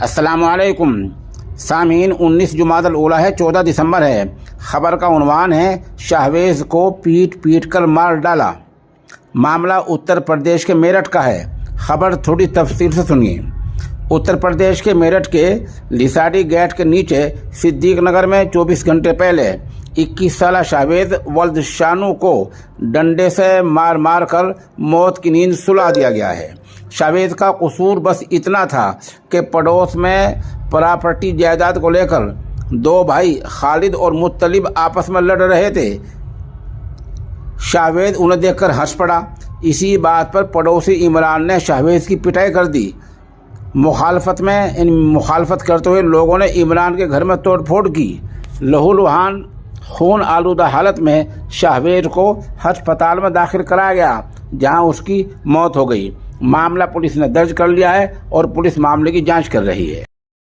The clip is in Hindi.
अस्सलामुअलैकुम सामीन। 19 जुमादल ऊला है, 14 दिसंबर है। ख़बर का उन्वान है शाहवेज़ को पीट पीट कर मार डाला। मामला उत्तर प्रदेश के मेरठ का है। ख़बर थोड़ी तफसील से सुनिए। उत्तर प्रदेश के मेरठ के लिसाडी गेट के नीचे सिद्दीक नगर में 24 घंटे पहले 21 साला शाहवेज़ वल्द शानू को डंडे से मार मार कर मौत की नींद सुला दिया गया है। शाहवेज़ का कसूर बस इतना था कि पड़ोस में प्रॉपर्टी जायदाद को लेकर दो भाई खालिद और मुत्तलिब आपस में लड़ रहे थे। शाहवेज़ उन्हें देखकर हंस पड़ा। इसी बात पर पड़ोसी इमरान ने शाहवेज़ की पिटाई कर दी। मुखालफत करते हुए लोगों ने इमरान के घर में तोड़फोड़ की। लहूलुहान खून आलूदा हालत में शाहवेज़ को अस्पताल में दाखिल कराया गया, जहां उसकी मौत हो गई। मामला पुलिस ने दर्ज कर लिया है और पुलिस मामले की जांच कर रही है।